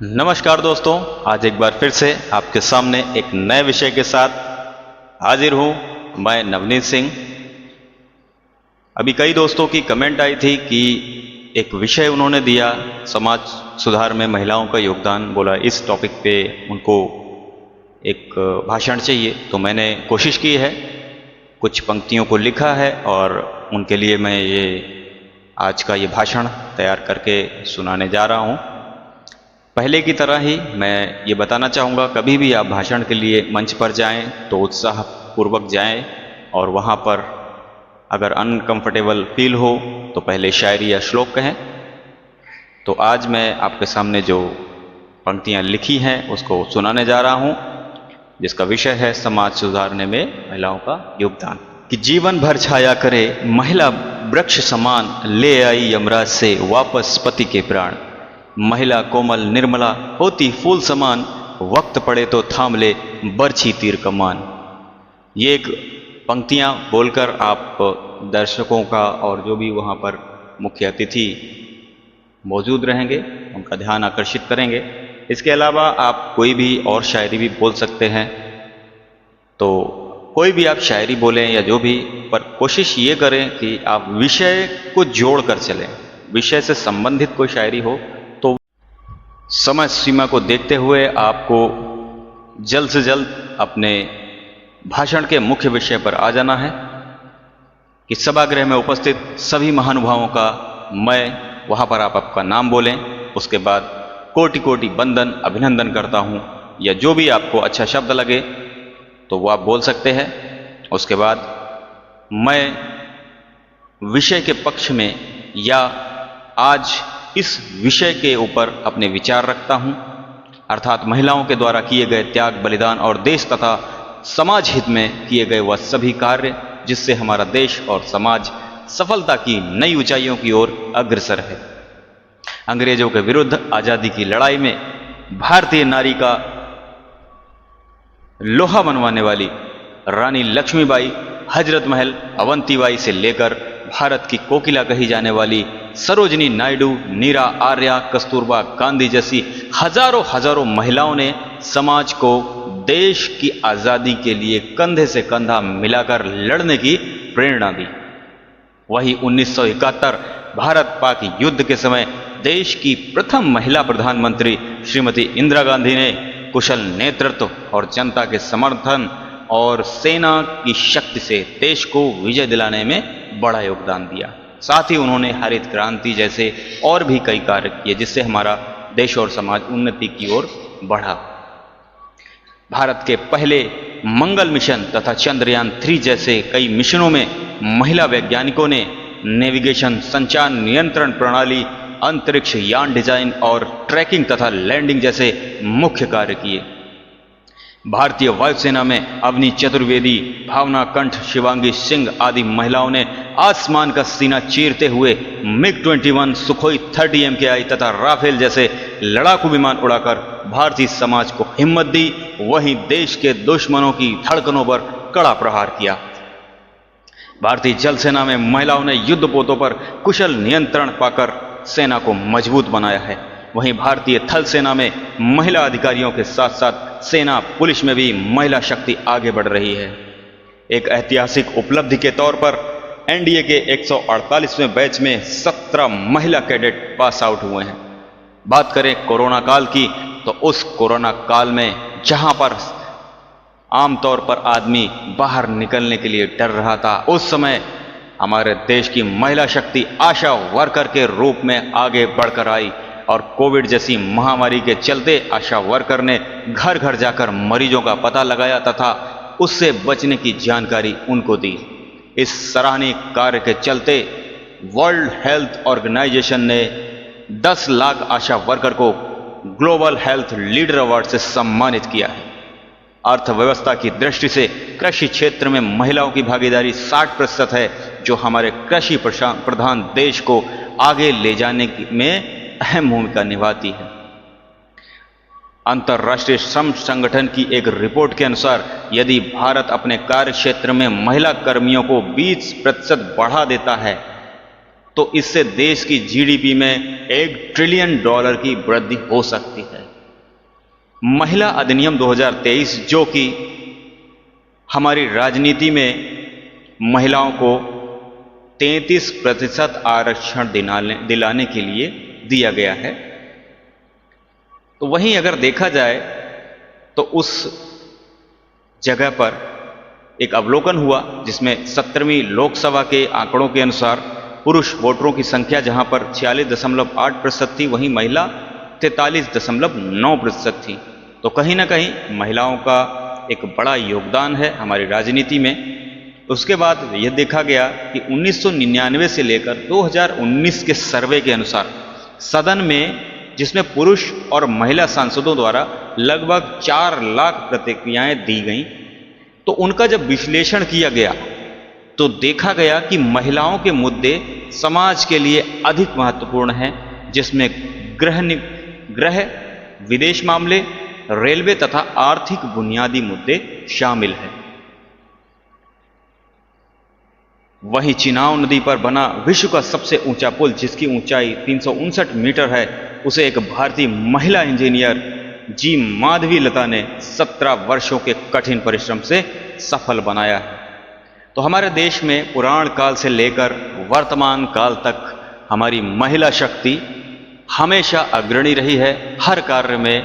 नमस्कार दोस्तों, आज एक बार फिर से आपके सामने एक नए विषय के साथ हाजिर हूँ। मैं नवनीत सिंह। अभी कई दोस्तों की कमेंट आई थी कि एक विषय उन्होंने दिया, समाज सुधार में महिलाओं का योगदान, बोला इस टॉपिक पे उनको एक भाषण चाहिए। तो मैंने कोशिश की है, कुछ पंक्तियों को लिखा है और उनके लिए मैं ये आज का ये भाषण तैयार करके सुनाने जा रहा हूँ। पहले की तरह ही मैं ये बताना चाहूँगा, कभी भी आप भाषण के लिए मंच पर जाएं तो उत्साहपूर्वक जाएं और वहाँ पर अगर अनकंफर्टेबल फील हो तो पहले शायरी या श्लोक कहें। तो आज मैं आपके सामने जो पंक्तियाँ लिखी हैं उसको सुनाने जा रहा हूँ, जिसका विषय है समाज सुधारने में महिलाओं का योगदान। कि जीवन भर छाया करे महिला वृक्ष समान, ले आई यमराज से वापस पति के प्राण। महिला कोमल निर्मला होती फूल समान, वक्त पड़े तो थाम ले बरछी तीर कमान। ये एक पंक्तियाँ बोलकर आप दर्शकों का और जो भी वहाँ पर मुख्य अतिथि मौजूद रहेंगे उनका ध्यान आकर्षित करेंगे। इसके अलावा आप कोई भी और शायरी भी बोल सकते हैं, तो कोई भी आप शायरी बोलें या जो भी, पर कोशिश ये करें कि आप विषय को जोड़ कर चलें। विषय से संबंधित कोई शायरी हो तो समय सीमा को देखते हुए आपको जल्द से जल्द अपने भाषण के मुख्य विषय पर आ जाना है। कि सभागृह में उपस्थित सभी महानुभावों का मैं वहाँ पर आप आपका नाम बोलें, उसके बाद कोटि कोटि वंदन अभिनंदन करता हूँ, या जो भी आपको अच्छा शब्द लगे तो वो आप बोल सकते हैं। उसके बाद मैं विषय के पक्ष में या आज इस विषय के ऊपर अपने विचार रखता हूँ, अर्थात महिलाओं के द्वारा किए गए त्याग बलिदान और देश तथा समाज हित में किए गए वह सभी कार्य जिससे हमारा देश और समाज सफलता की नई ऊंचाइयों की ओर अग्रसर है। अंग्रेजों के विरुद्ध आज़ादी की लड़ाई में भारतीय नारी का लोहा मनवाने वाली रानी लक्ष्मीबाई, हजरत महल अवंतीबाई से लेकर भारत की कोकिला कही जाने वाली सरोजिनी नायडू, नीरा आर्या, कस्तूरबा गांधी जैसी हजारों हजारों महिलाओं ने समाज को देश की आज़ादी के लिए कंधे से कंधा मिलाकर लड़ने की प्रेरणा दी। वही 1971 भारत पाक युद्ध के समय देश की प्रथम महिला प्रधानमंत्री श्रीमती इंदिरा गांधी ने कुशल नेतृत्व और जनता के समर्थन और सेना की शक्ति से देश को विजय दिलाने में बड़ा योगदान दिया। साथ ही उन्होंने हरित क्रांति जैसे और भी कई कार्य किए जिससे हमारा देश और समाज उन्नति की ओर बढ़ा। भारत के पहले मंगल मिशन तथा चंद्रयान 3 जैसे कई मिशनों में महिला वैज्ञानिकों ने नेविगेशन, संचार नियंत्रण प्रणाली, अंतरिक्ष यान डिजाइन और ट्रैकिंग तथा लैंडिंग जैसे मुख्य कार्य किए। भारतीय वायुसेना में अवनी चतुर्वेदी, भावना कंठ, शिवांगी सिंह आदि महिलाओं ने आसमान का सीना चीरते हुए MiG-21, सुखोई 30 MKI तथा राफेल जैसे लड़ाकू विमान उड़ाकर भारतीय समाज को हिम्मत दी। वहीं देश के दुश्मनों की धड़कनों पर कड़ा प्रहार किया। भारतीय जल सेना में महिलाओं ने युद्धपोतों पर कुशल नियंत्रण पाकर सेना को मजबूत बनाया है। वहीं भारतीय थल सेना में महिला अधिकारियों के साथ साथ सेना पुलिस में भी महिला शक्ति आगे बढ़ रही है। एक ऐतिहासिक उपलब्धि के तौर पर एनडीए के 148वें बैच में 17 महिला कैडेट पास आउट हुए हैं। बात करें कोरोना काल की, तो उस कोरोना काल में जहां पर आमतौर पर आदमी बाहर निकलने के लिए डर रहा था, उस समय हमारे देश की महिला शक्ति आशा वर्कर के रूप में आगे बढ़कर आई और कोविड जैसी महामारी के चलते आशा वर्कर ने घर घर जाकर मरीजों का पता लगाया तथा उससे बचने की जानकारी उनको दी। इस सराहनीय कार्य के चलते वर्ल्ड हेल्थ ऑर्गेनाइजेशन ने 10 लाख आशा वर्कर को ग्लोबल हेल्थ लीडर अवार्ड से सम्मानित किया है। अर्थव्यवस्था की दृष्टि से कृषि क्षेत्र में महिलाओं की भागीदारी 60% है, जो हमारे कृषि प्रधान देश को आगे ले जाने में अहम भूमिका निभाती है। अंतर्राष्ट्रीय श्रम संगठन की एक रिपोर्ट के अनुसार यदि भारत अपने कार्य क्षेत्र में महिला कर्मियों को 20% बढ़ा देता है तो इससे देश की जीडीपी में $1 ट्रिलियन की वृद्धि हो सकती है। महिला अधिनियम 2023 जो कि हमारी राजनीति में महिलाओं को 33% आरक्षण दिलाने के लिए दिया गया है। तो वहीं अगर देखा जाए तो उस जगह पर एक अवलोकन हुआ जिसमें 17वीं लोकसभा के आंकड़ों के अनुसार पुरुष वोटरों की संख्या जहां पर 46.8% थी, वहीं महिला 43.9% थी। तो कहीं ना कहीं महिलाओं का एक बड़ा योगदान है हमारी राजनीति में। उसके बाद यह देखा गया कि 1999 से लेकर 2019 के सर्वे के अनुसार सदन में, जिसमें पुरुष और महिला सांसदों द्वारा लगभग 4 लाख प्रतिक्रियाएं दी गईं, तो उनका जब विश्लेषण किया गया तो देखा गया कि महिलाओं के मुद्दे समाज के लिए अधिक महत्वपूर्ण हैं, जिसमें गृह, विदेश मामले, रेलवे तथा आर्थिक बुनियादी मुद्दे शामिल हैं। वहीं चिनाव नदी पर बना विश्व का सबसे ऊंचा पुल, जिसकी ऊंचाई 359 मीटर है, उसे एक भारतीय महिला इंजीनियर जी माधवी लता ने 17 वर्षों के कठिन परिश्रम से सफल बनाया है। तो हमारे देश में पुराण काल से लेकर वर्तमान काल तक हमारी महिला शक्ति हमेशा अग्रणी रही है। हर कार्य में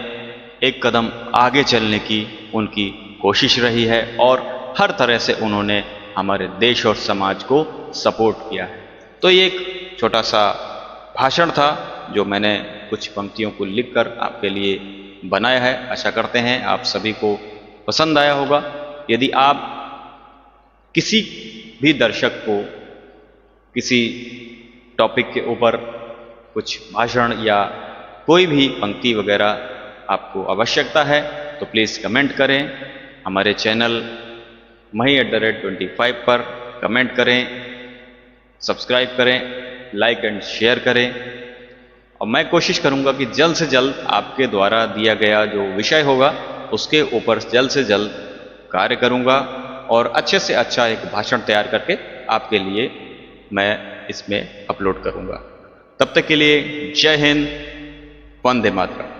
एक कदम आगे चलने की उनकी कोशिश रही है और हर तरह से उन्होंने हमारे देश और समाज को सपोर्ट किया है। तो ये एक छोटा सा भाषण था जो मैंने कुछ पंक्तियों को लिखकर आपके लिए बनाया है। आशा करते हैं आप सभी को पसंद आया होगा। यदि आप किसी भी दर्शक को किसी टॉपिक के ऊपर कुछ भाषण या कोई भी पंक्ति वगैरह आपको आवश्यकता है तो प्लीज़ कमेंट करें। हमारे चैनल mahi@25 पर कमेंट करें, सब्सक्राइब करें, लाइक एंड शेयर करें। और मैं कोशिश करूंगा कि जल्द से जल्द आपके द्वारा दिया गया जो विषय होगा उसके ऊपर जल्द से जल्द कार्य करूंगा और अच्छे से अच्छा एक भाषण तैयार करके आपके लिए मैं इसमें अपलोड करूंगा। तब तक के लिए जय हिंद, वंदे मातरम।